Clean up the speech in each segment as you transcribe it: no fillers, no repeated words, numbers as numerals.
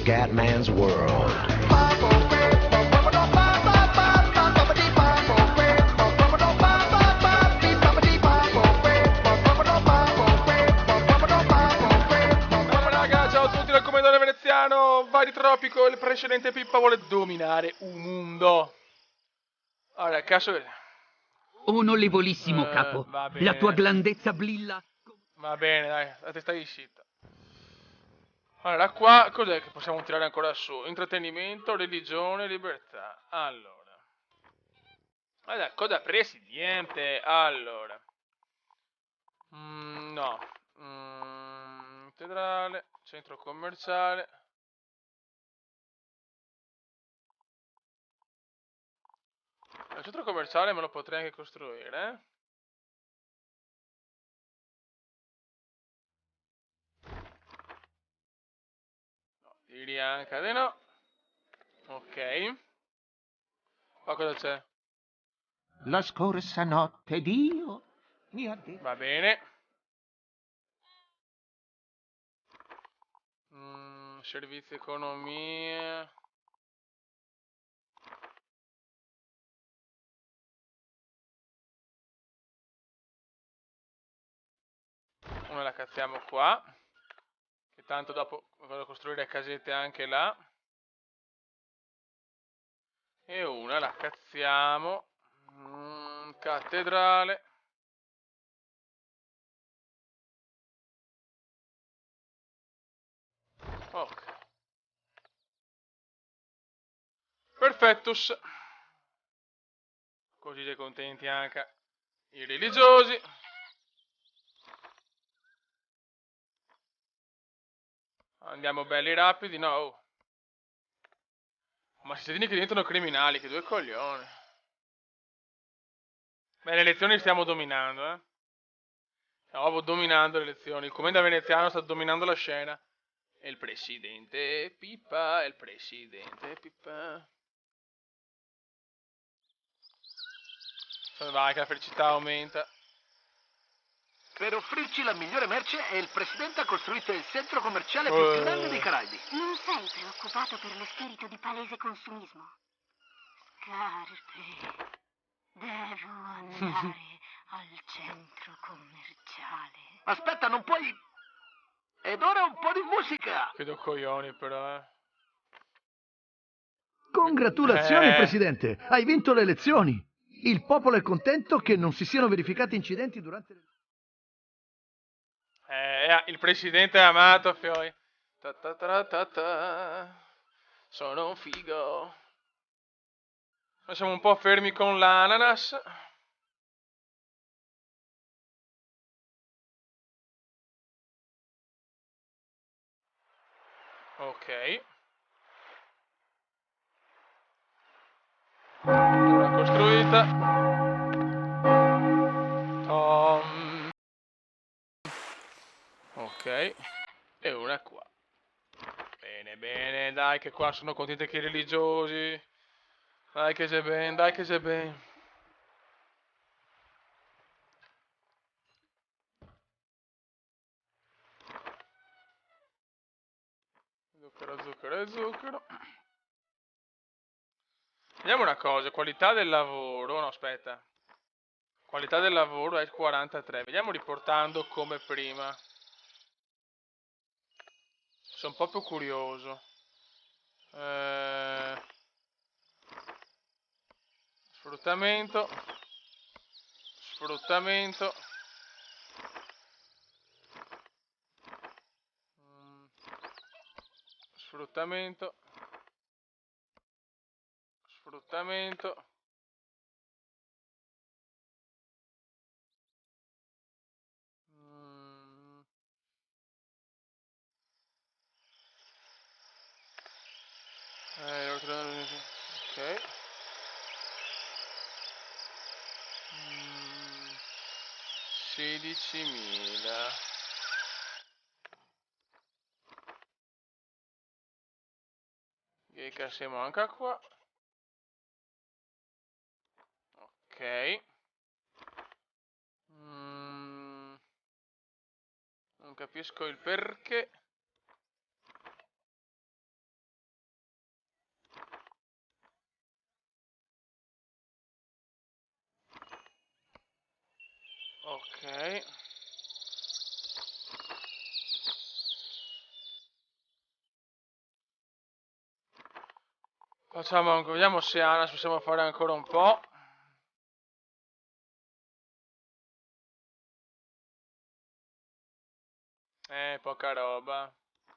Scatman's World. Raga, ciao a tutti dal Commendatore Veneziano. Vai di Tropico, il precedente Pippa vuole dominare un mondo. Allora, caso... Onorevolissimo capo, va la tua bene. grandezza brilla. Va bene, dai, la testa di zitta. Allora, qua cos'è che possiamo tirare ancora su? Intrattenimento, religione, libertà. Allora, cosa presidente? Allora, no. Cattedrale, centro commerciale. Il centro commerciale me lo potrei anche costruire, eh? No, direi anche di no. Ok. Qua cosa c'è? La scorsa notte Dio mi ha detto... Va bene. Servizi economia. Una la cazziamo qua. Che tanto dopo vado a costruire casette anche là. E una la cazziamo. Cattedrale. Ok. Perfettus. Così si contenti anche i religiosi. Andiamo belli rapidi, no? Oh. Ma i cittadini che diventano criminali, che due coglioni. Beh, le elezioni stiamo dominando, eh. Stiamo proprio dominando le elezioni. Il commenda veneziano sta dominando la scena. E il presidente Pippa, il presidente Pippa. Vai che la felicità aumenta. Per offrirci la migliore merce, il presidente ha costruito il centro commerciale più grande dei Caraibi. Non sei preoccupato per lo spirito di palese consumismo? Scarpe. Devo andare al centro commerciale. Aspetta, non puoi... Ed ora un po' di musica! Che due coglioni però, Congratulazioni, Presidente! Hai vinto le elezioni! Il popolo è contento che non si siano verificati incidenti durante le... il presidente è amato, fioi. Ta ta ta ta ta. Sono un figo. Noi siamo un po' fermi con l'ananas. Ok. Una costruita. Tom. Ok. E una qua. Bene, bene, dai che qua sono contenti anche i religiosi. Dai che c'è ben, dai che c'è ben. Zucchero, zucchero e zucchero. Vediamo una cosa, qualità del lavoro, no aspetta. Qualità del lavoro è il 43, vediamo riportando come prima. Sono proprio curioso. Sfruttamento. Sfruttamento. Sfruttamento. Sfruttamento. Ok. 16.000. Che cassiamo anche qua. Ok. Non capisco il perché. Vediamo se Anas possiamo fare ancora un po'. Poca roba.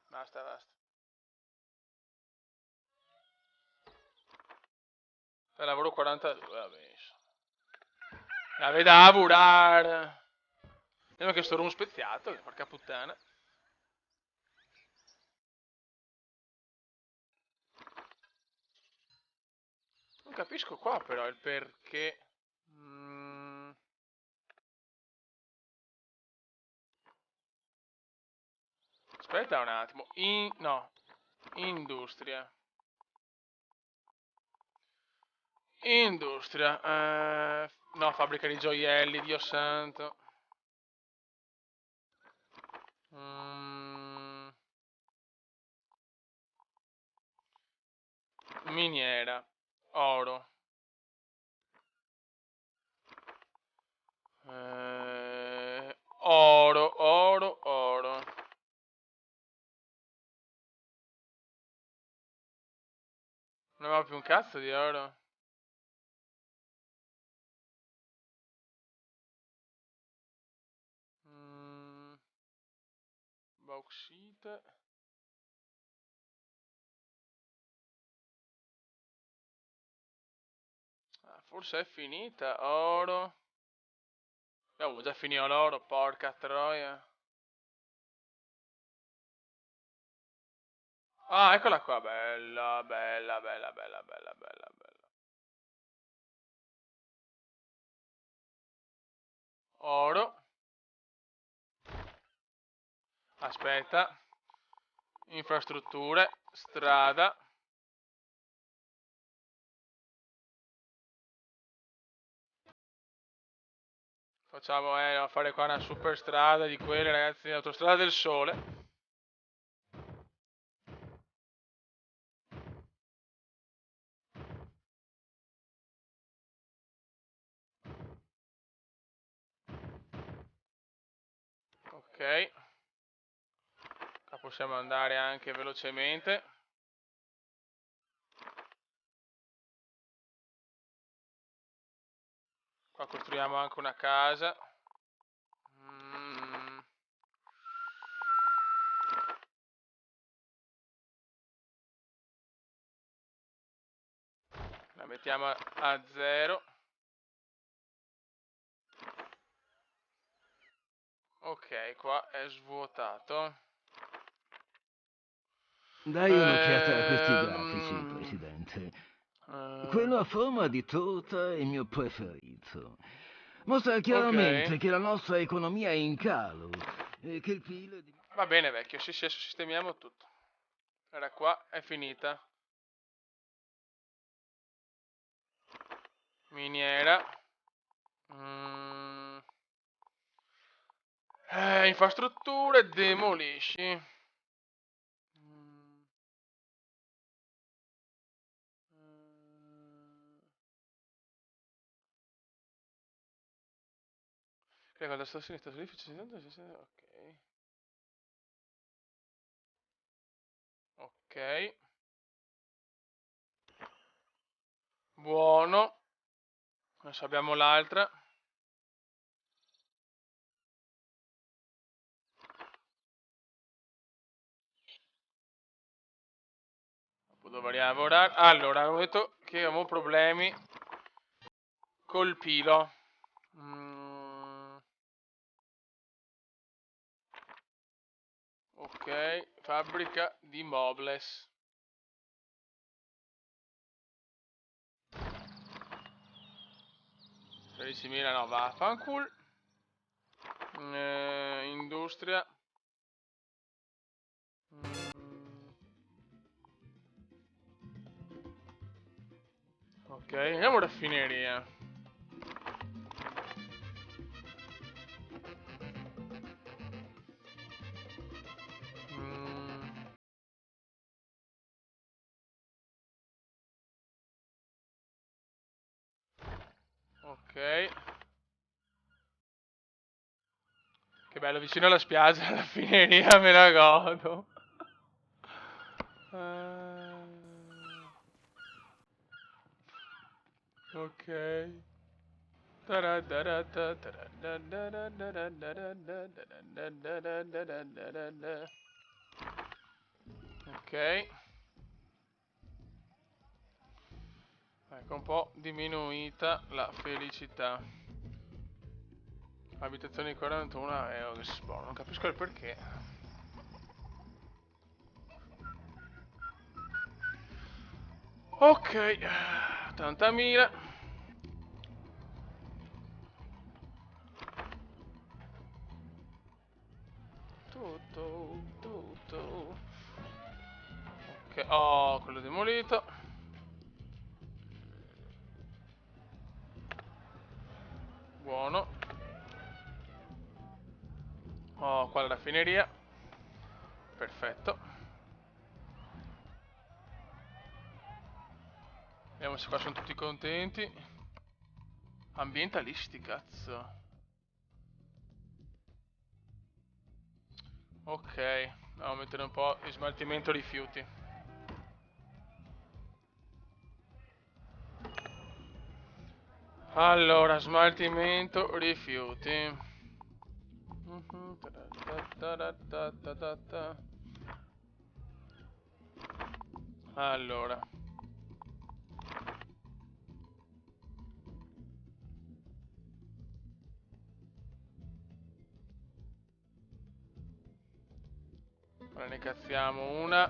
Basta, basta. Per lavoro 42, va bene. La veda a lavorare. Vediamo che sto room speziato, porca puttana. Non capisco qua però il perché. Aspetta un attimo. No. Industria. Industria. No, fabbrica di gioielli, Dio santo. Miniera. Oro. Oro. Non aveva più un cazzo di oro. Bauxite. Forse è finita. Oro. Oh, già finito l'oro, porca troia. Ah, eccola qua, bella. Oro. Aspetta. Infrastrutture. Strada. Facciamo fare qua una super strada di quelle, ragazzi. Autostrada del Sole. Ok. Qua possiamo andare anche velocemente. Qua costruiamo anche una casa. La mettiamo a 0. Ok, qua è svuotato. Dai un'occhiata a questi grafici, Presidente. Quello a forma di torta è il mio preferito. Mostra chiaramente Ok. che la nostra economia è in calo e che il PIL è Va bene, vecchio. Sì, adesso sistemiamo tutto. Era qua, è finita. Miniera. Infrastrutture, demolisci. Crea con destra a sinistra, ok. Ok. Buono. Adesso abbiamo l'altra. Dovrei lavorare. Allora, avevo detto che avevo problemi col pilo. Ok, fabbrica di mobles. 16.000, no, vaffanculo. Industria. Ok, andiamo raffineria. Ok. Che bello, vicino alla spiaggia, alla fineria, me la godo. Ok. Ok. Ecco, un po' diminuita la felicità. Abitazioni 41 euro, che boh, non capisco il perché. Ok, 80.000. Tutto. Ok, oh, quello demolito. Buono. Oh, qua la raffineria. Perfetto. Vediamo se qua sono tutti contenti. Ambientalisti, cazzo. Ok, andiamo a mettere un po' di smaltimento rifiuti. Allora, smaltimento rifiuti. Allora. Ora ne cazziamo una.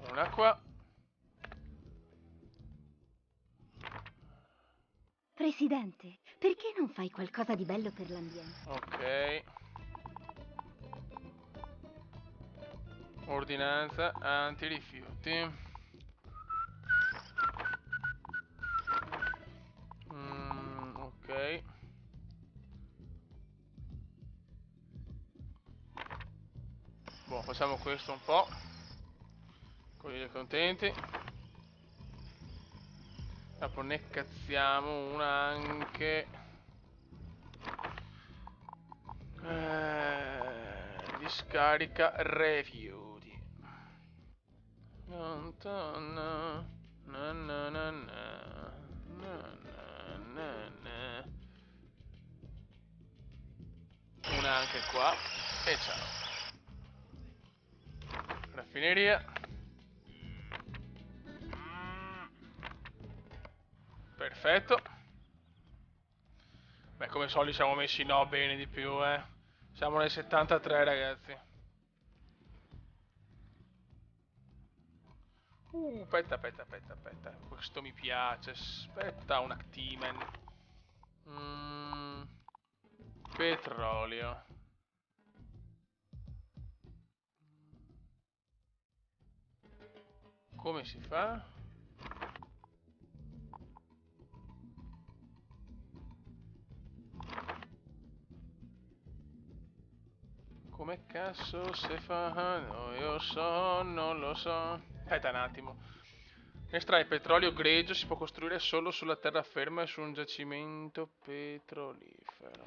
Una qua. Presidente, perché non fai qualcosa di bello per l'ambiente? Ok. Ordinanza antirifiuti. Ok. Boh, facciamo questo un po'. Così contenti. Dopo ne cazziamo una anche. Discarica rifiuti. Una anche qua. E ciao. Raffineria. Perfetto. Beh, come solito siamo messi no bene di più, Siamo nel 73, ragazzi. Aspetta. Questo mi piace. Aspetta un attimen. Petrolio. Come si fa? Come cazzo si fa? No, io so, non lo so. Aspetta un attimo. Estrae petrolio greggio si può costruire solo sulla terraferma e su un giacimento petrolifero.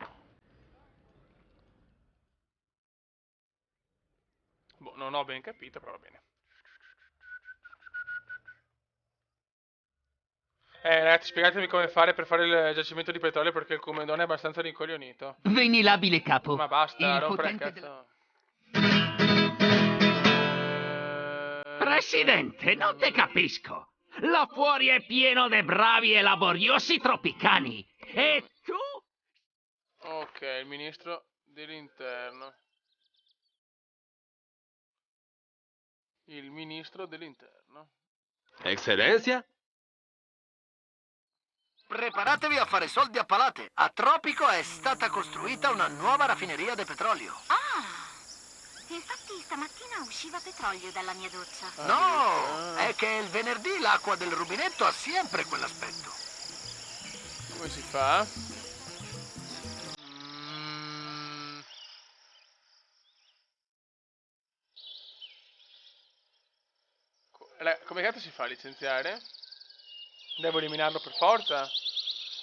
Boh, non ho ben capito, però va bene. Ragazzi, spiegatemi come fare per fare il giacimento di petrolio perché il comandone è abbastanza rincoglionito. Venilabile capo. Ma basta, Il rompere il potente cazzo. Presidente, non te capisco. Là fuori è pieno de bravi e laboriosi tropicani. E tu? Ok, il ministro dell'interno. Il ministro dell'interno. Eccellenza? Preparatevi a fare soldi a palate. A Tropico è stata costruita una nuova raffineria di petrolio. Infatti stamattina usciva petrolio dalla mia doccia. No, è che il venerdì l'acqua del rubinetto ha sempre quell'aspetto. Come si fa? Come cazzo si fa a licenziare? Devo eliminarlo per forza?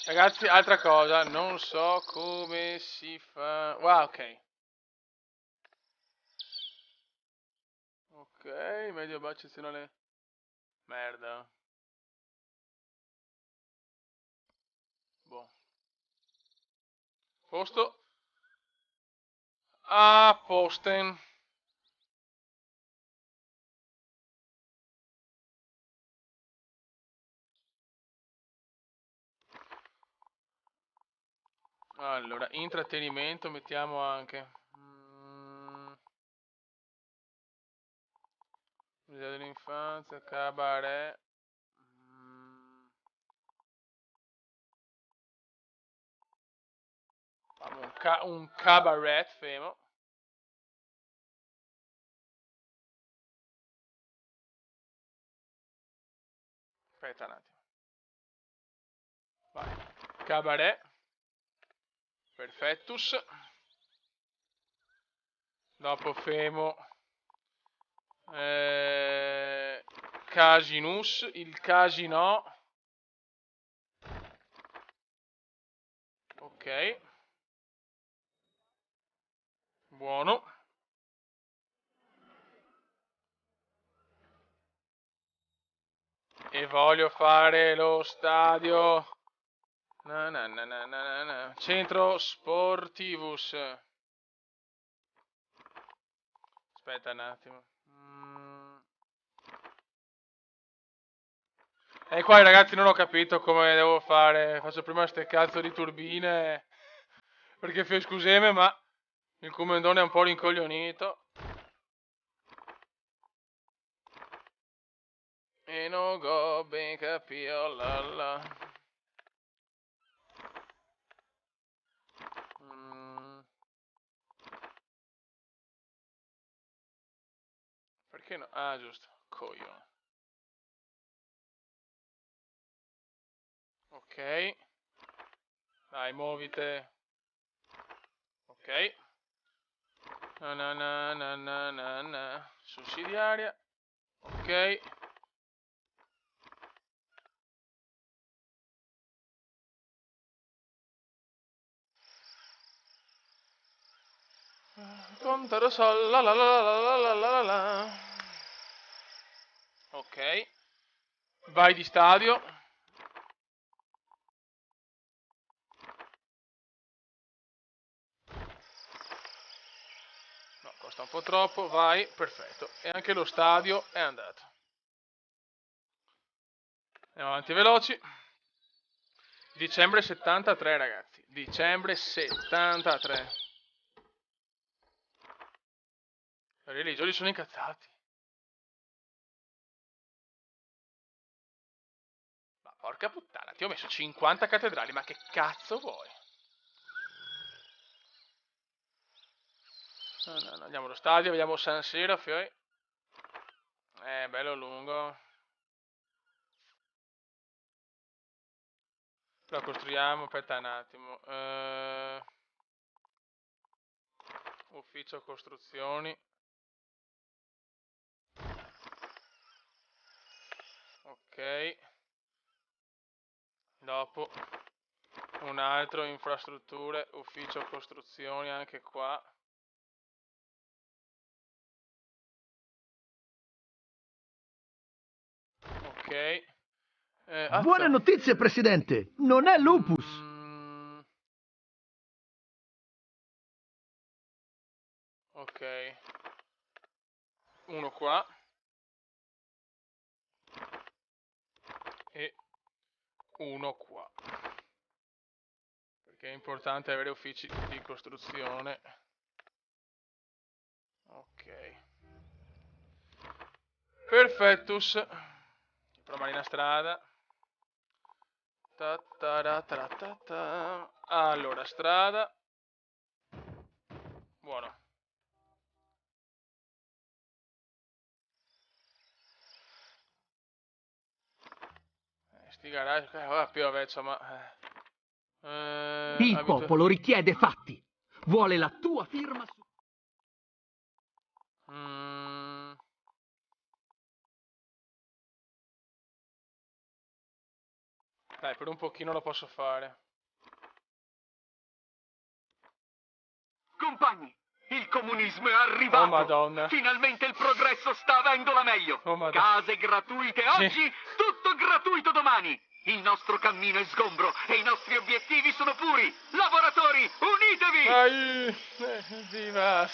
Ragazzi, altra cosa, non so come si fa... Wow, ok. Ok, medio bacio eccezionale. Merda. Boh. Posto. A posten. Allora, intrattenimento mettiamo anche. Museo dell'infanzia, cabaret. Facciamo un cabaret, femo. Aspetta un attimo. Vai. Cabaret. Perfettus. Dopo femo. Casinus. Il casino. Ok. Buono. E voglio fare lo stadio. Centro Sportivus. Aspetta un attimo. E qua ragazzi non ho capito come devo fare. Faccio prima ste cazzo di turbine. Perché scusami, ma il commendone è un po' rincoglionito. E non go ben capio la. Perché no? Ah, giusto. Coglione. Ok. Dai, muovite. Ok. Sussidiaria. Ok. Contaro sol, la la la la la la la la. Ok. Vai di stadio. No, costa un po' troppo, vai, perfetto. E anche lo stadio è andato. Andiamo avanti veloci. Dicembre 73, ragazzi. Dicembre 73. I religiosi sono incazzati. Ma porca puttana, ti ho messo 50 cattedrali, ma che cazzo vuoi? No, andiamo allo stadio, vediamo San Siro, fioi. Bello lungo. Lo costruiamo, aspetta un attimo. Ufficio costruzioni. Ok. Dopo un altro infrastrutture, ufficio costruzioni anche qua. Ok. Buone notizie, Presidente! Non è lupus! Ok. Uno qua. E uno qua. Perché è importante avere uffici di costruzione. Ok. Perfettus. Marina strada. Allora, strada. Buono. Sti garage, piove, insomma. Il popolo richiede fatti. Vuole la tua firma su... Dai, per un pochino lo posso fare. Compagni, il comunismo è arrivato. Oh madonna. Finalmente il progresso sta avendo la meglio. Oh madonna. Case gratuite Sì. oggi, tutto gratuito domani. Il nostro cammino è sgombro e i nostri obiettivi sono puri. Lavoratori, unitevi! Viva!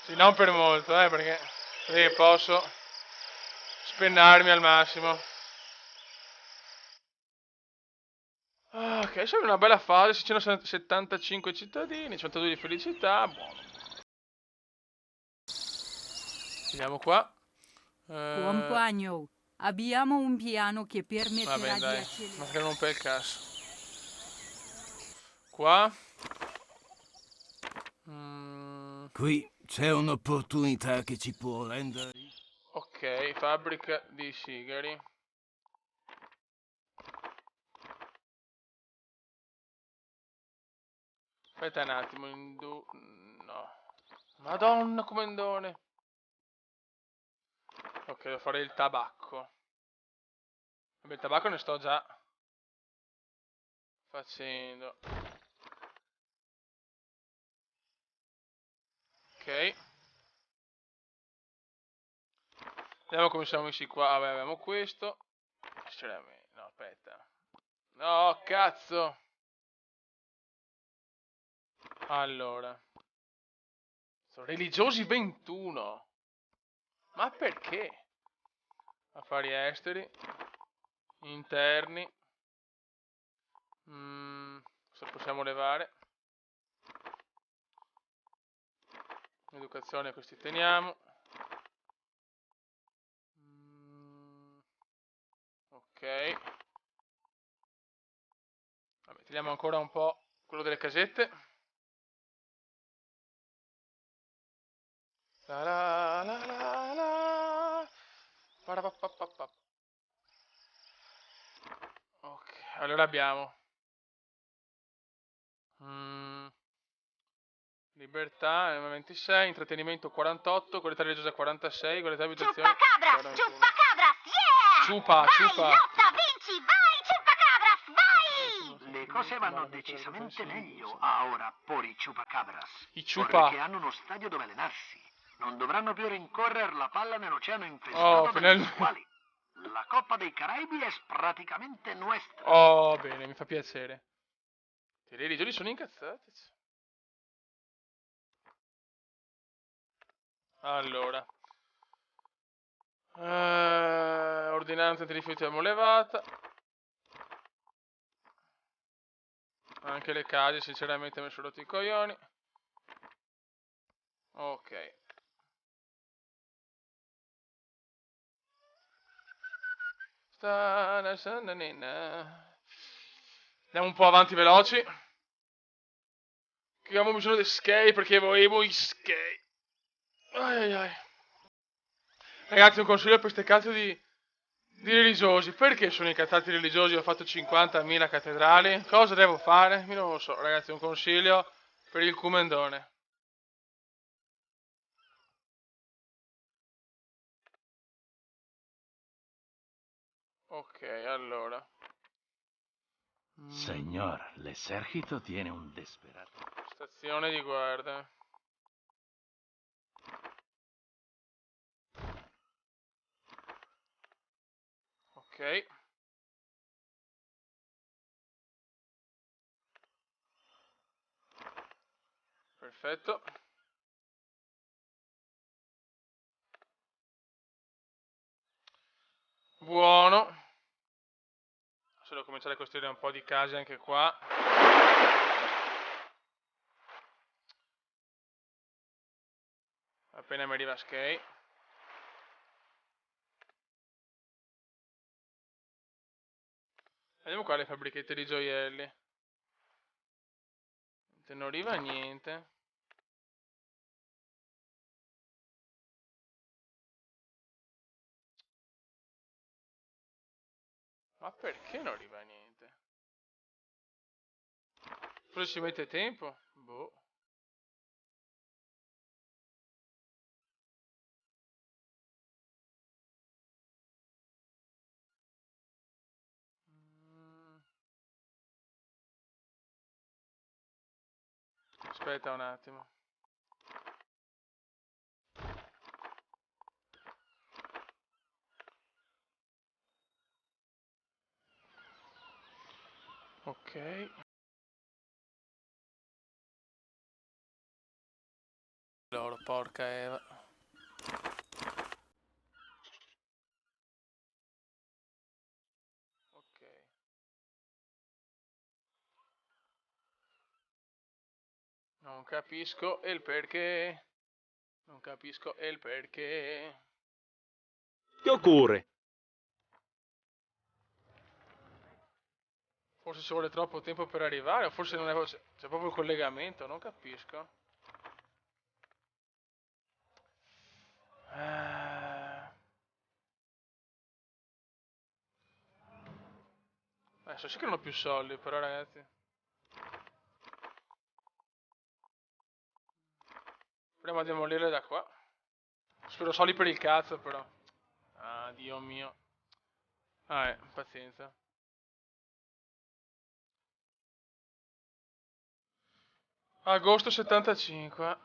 Sì, non per molto, perché posso spennarmi al massimo. Ok, c'è una bella fase, 675 cittadini, 102 di felicità, buono. Andiamo qua. Compagno, abbiamo un piano che permetterà Vabbè, di dai, accelerare. ma che non rompe il cazzo. Qua. Qui c'è un'opportunità che ci può rendere... Ok, fabbrica di sigari. Aspetta un attimo, no. Madonna, comandone. Ok, devo fare il tabacco. Vabbè, il tabacco ne sto già facendo. Ok. Vediamo come siamo messi qua. Vabbè, abbiamo questo. No, aspetta. No, cazzo. Allora. Sono religiosi 21. Ma perché? Affari esteri. Interni. Cosa possiamo levare? Educazione, questi teniamo. Ok. Vabbè, teniamo ancora un po' quello delle casette. La la la la la. Parapapapapap. Ok, allora abbiamo libertà 26, intrattenimento 48, qualità religiosa 46, qualità di abitazione Chupacabras, 41. chupacabras, yeah! Ciupa, Vai, ciupa. lotta, vinci, vai, chupacabras, vai! Le cose vanno decisamente meglio a ora per i chupacabras. I ciupa. Perché hanno uno stadio dove allenarsi. Non dovranno più rincorrere la palla nell'oceano Oh, infestato dalle finalmente. squali. La Coppa dei Caraibi è praticamente nostra. Oh, bene, mi fa piacere. I religioni sono incazzati. Allora. Ordinanza di rifiuti abbiamo levata. Anche le case, sinceramente, mi sono rotti i coglioni. Ok. Andiamo un po' avanti veloci. Che abbiamo bisogno di skate perché volevo i skate. Ai ai ai. Ragazzi, un consiglio per queste cazzo di religiosi. Perché sono incazzati i religiosi? Ho fatto 50.000 cattedrali. Cosa devo fare? Io non lo so, ragazzi, un consiglio per il comandone. Ok, allora. Señor, el ejército tiene un desesperado. Stazione di guardia. Ok. Perfetto. Buono. Adesso devo cominciare a costruire un po' di case anche qua. Appena mi arriva skate. Vediamo qua le fabbrichette di gioielli. Non arriva niente. Ma perché non arriva niente? Forse ci mette tempo? Boh. Aspetta un attimo. Ok. Loro, porca Eva. Ok. Non capisco il perché. Non capisco il perché. Che occorre? Forse ci vuole troppo tempo per arrivare, o forse non è. C'è proprio il collegamento, non capisco. Adesso sì che non ho più soldi, però ragazzi. Proviamo a demolirle da qua. Spero soldi per il cazzo, però. Ah, Dio mio. Pazienza. Agosto 75.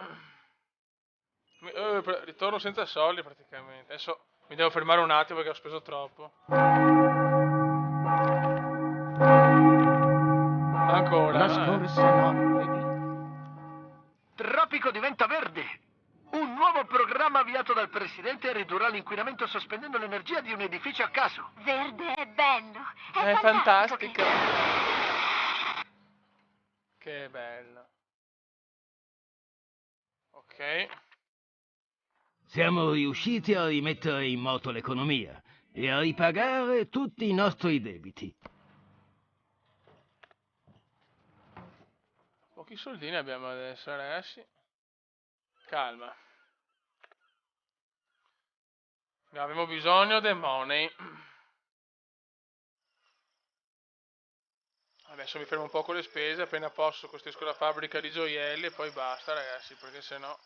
Ritorno senza soldi praticamente. Adesso mi devo fermare un attimo perché ho speso troppo. Ancora. La scorsa notte. Tropico diventa verde. Un nuovo programma avviato dal presidente ridurrà l'inquinamento sospendendo l'energia di un edificio a caso. Verde è bello. È fantastico. Che bello. Ok. Siamo riusciti a rimettere in moto l'economia e a ripagare tutti i nostri debiti. Pochi soldini abbiamo adesso, ragazzi. Calma. Abbiamo bisogno di money. Adesso mi fermo un po' con le spese. Appena posso costruisco la fabbrica di gioielli e poi basta, ragazzi, perché sennò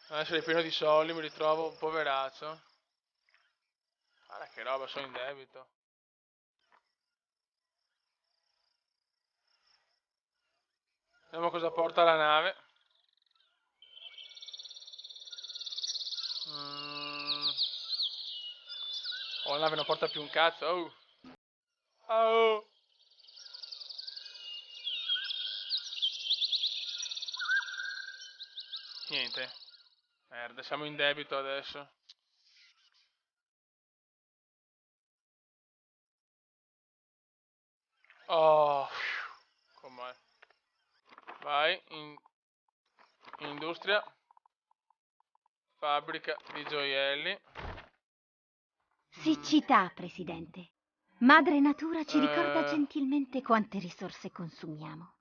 adesso è pieno di soldi, mi ritrovo un poveraccio. Guarda che roba, sono in debito. Vediamo cosa porta la nave. Oh, la nave non porta più un cazzo. Oh. Oh. Niente. Merda, siamo in debito adesso. Oh. Com'è? Vai. Industria. Fabbrica di gioielli. Siccità, Presidente. Madre Natura ci ricorda gentilmente quante risorse consumiamo.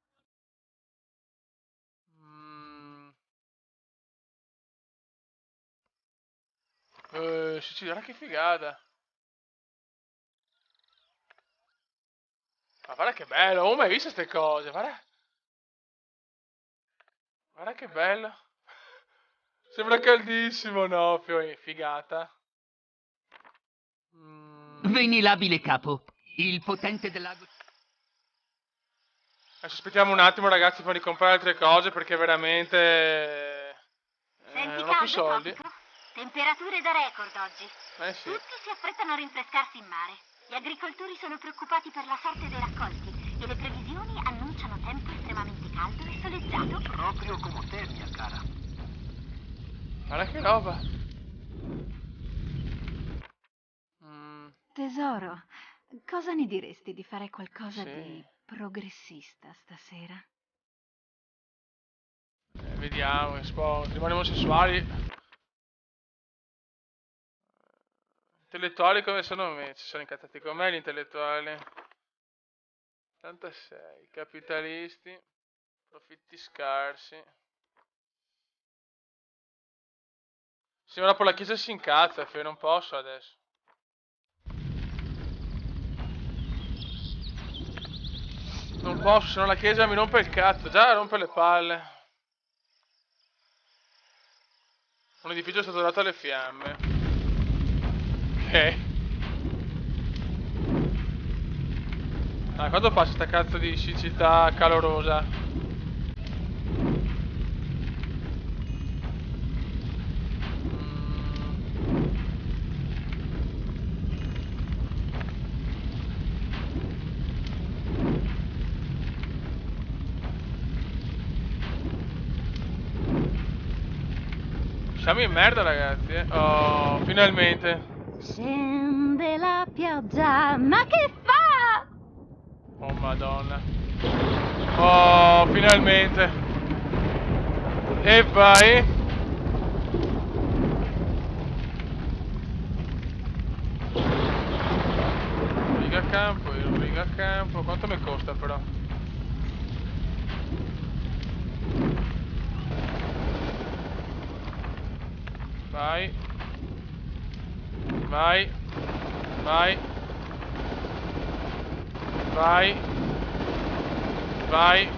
Sicilia, che figata. Ma guarda che bello, oh, mai visto ste cose, guarda. Guarda che bello. Sembra caldissimo, no, figata. Venilabile capo, il potente dell'ago... Adesso aspettiamo un attimo, ragazzi, prima di comprare altre cose, perché veramente... Senti non ho più caldo, soldi. Tropico? Temperature da record oggi. Sì. Tutti si affrettano a rinfrescarsi in mare. Gli agricoltori sono preoccupati per la sorte dei raccolti e le previsioni annunciano tempo estremamente caldo e soleggiato. Proprio come te, mia cara. Guarda che roba. Tesoro, cosa ne diresti di fare qualcosa di progressista stasera? Vediamo, rimaniamo sessuali. Intellettuali come sono me? Ci sono incazzati con me gli intellettuali. 86. Capitalisti. Profitti scarsi. Sì, ora la chiesa si incazza, non posso adesso. Non posso, se no la chiesa mi rompe il cazzo. Già rompe le palle. Un edificio è stato dato alle fiamme. Ok. Quando passa sta cazzo di siccità calorosa? Siamo in merda, ragazzi. Oh, finalmente. Scende la pioggia, ma che fa? Oh, madonna. Oh, finalmente. E vai. Riga a campo, io riga a campo. Quanto mi costa però? Vai. Vai. Vai. Vai. Vai.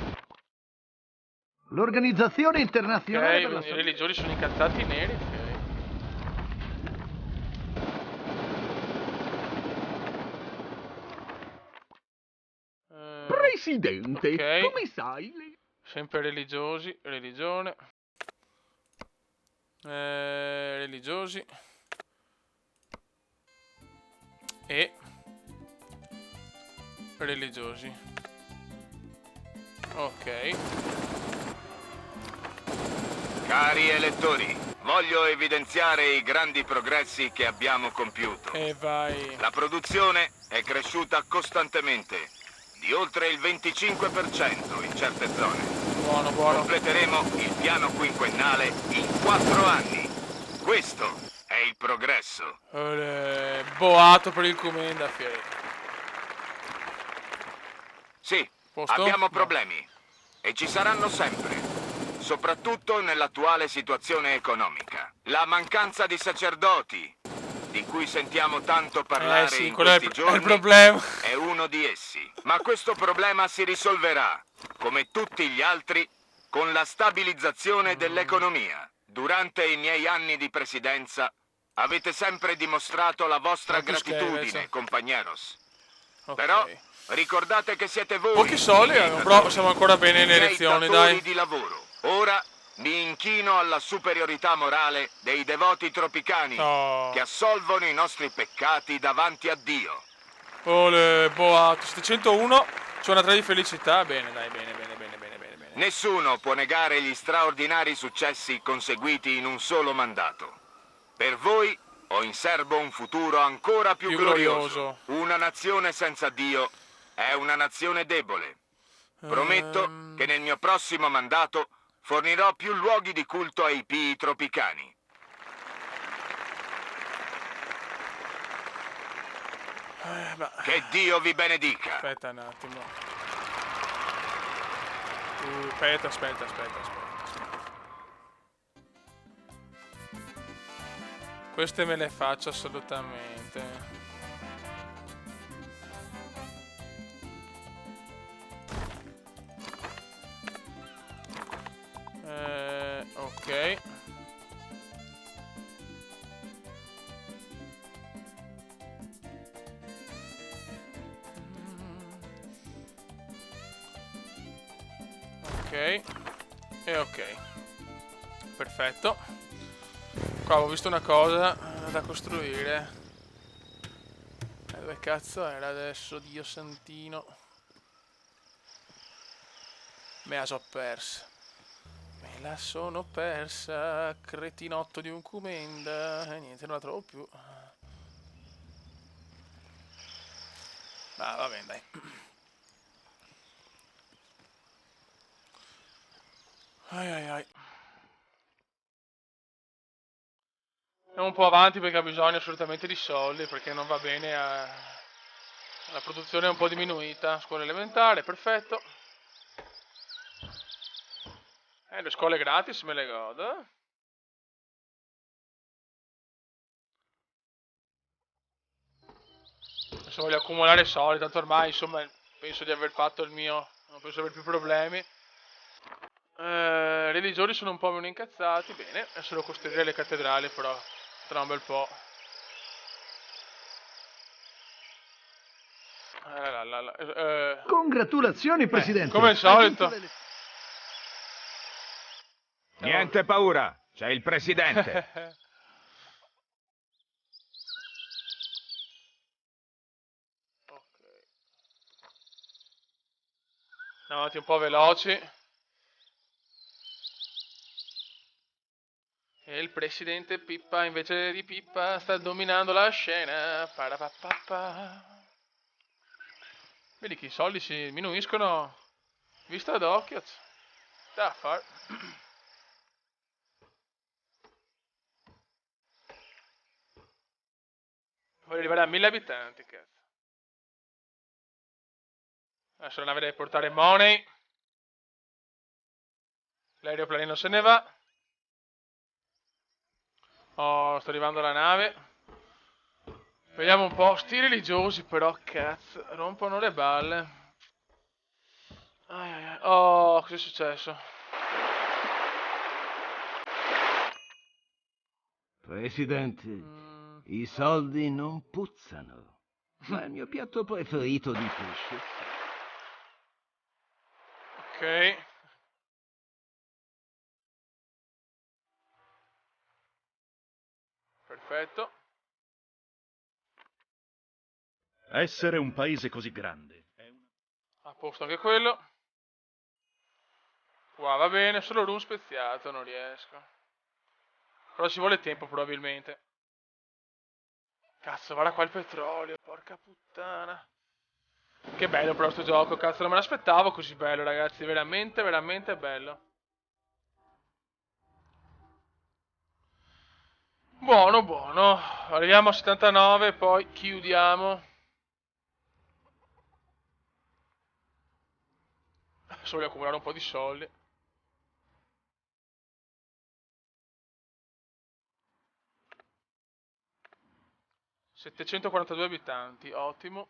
L'Organizzazione Internazionale Ok, per la quindi i Salute. religiosi sono incazzati neri. Ok. Presidente, ok. come sai? Sempre religiosi, religione. Religiosi. E religiosi. Ok. Cari elettori, voglio evidenziare i grandi progressi che abbiamo compiuto. E vai. La produzione è cresciuta costantemente, di oltre il 25% in certe zone. Buono, buono. Completeremo il piano quinquennale in 4 anni. Questo è il progresso. Boato per il Comenda, Fieri. Sì, Posto? abbiamo No. problemi e ci saranno sempre, soprattutto nell'attuale situazione economica. La mancanza di sacerdoti, di cui sentiamo tanto parlare Sì, in quello è questi il giorni, problema. è uno di essi. Ma questo problema si risolverà, come tutti gli altri, con la stabilizzazione dell'economia. Durante i miei anni di presidenza avete sempre dimostrato la vostra No, tu scherzi, gratitudine, invece. compagneros. Ok. Però ricordate che siete voi. Pochi soldi, i miei però padroni, siamo ancora bene i nelle miei elezioni, datori dai. di lavoro. Ora mi inchino alla superiorità morale dei devoti tropicani Oh. che assolvono i nostri peccati davanti a Dio. Boato. 701 su una 3 di felicità. Bene, dai, bene, bene, bene, bene, bene, bene. Nessuno può negare gli straordinari successi conseguiti in un solo mandato. Per voi ho in serbo un futuro ancora più glorioso. Una nazione senza Dio è una nazione debole. Prometto che nel mio prossimo mandato fornirò più luoghi di culto ai pii tropicani. Che Dio vi benedica. Aspetta un attimo. Aspetta. Queste me le faccio assolutamente. Ok. Ok. E ok. Perfetto. Qua ho visto una cosa da costruire. Dove cazzo era adesso, Dio santino? Me la so persa. Me la sono persa, cretinotto di un Comenda. E niente, non la trovo più. Ah, va bene, dai. Ai. Andiamo un po' avanti perché ha bisogno assolutamente di soldi, perché non va bene la produzione è un po' diminuita. Scuola elementare, perfetto. Le scuole gratis me le godo. Adesso voglio accumulare soldi, tanto ormai insomma penso di aver fatto il mio, non penso di avere più problemi. Religioni sono un po' meno incazzati, bene, adesso devo costruire le cattedrali però tra un bel po'. Congratulazioni, Presidente. Come al solito. Hai vinto Niente paura, c'è il presidente. Andiamo avanti un po' veloci. E il presidente Pippa, invece di Pippa, sta dominando la scena. Parapapappa. Vedi che i soldi si diminuiscono. Vista d'occhio. Da far. Voglio arrivare a 1000 abitanti, cazzo. Adesso la nave deve portare money. L'aeroplanino se ne va. Oh, sta arrivando la nave. Vediamo un po'. Sti religiosi però, cazzo, rompono le balle. Ai ai ai. Oh, cosa è successo? Presidente, i soldi non puzzano, ma il mio piatto preferito di pesce. Ok. Perfetto. Essere un paese così grande è una... A posto anche quello. Qua va bene, solo room speziato, non riesco. Però ci vuole tempo probabilmente. Cazzo, guarda qua il petrolio, porca puttana. Che bello però sto gioco, cazzo, non me l'aspettavo così bello, ragazzi, veramente, veramente bello. Buono, buono. Arriviamo a 79, poi chiudiamo. Adesso voglio accumulare un po' di soldi. (742 abitanti, ottimo.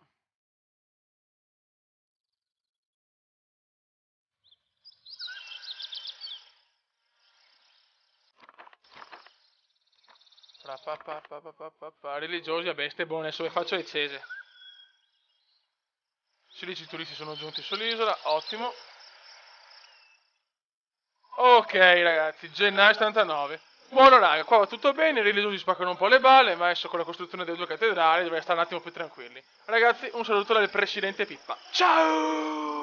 Religiosi, a bestie buone, adesso vi faccio le cese. 16 turisti sono giunti sull'isola, ottimo. Ok ragazzi, gennaio 79. Buono raga, qua va tutto bene, i religiosi spaccano un po' le balle, ma adesso con la costruzione delle 2 cattedrali dovrei stare un attimo più tranquilli. Ragazzi, un saluto dal presidente Pippa. Ciao!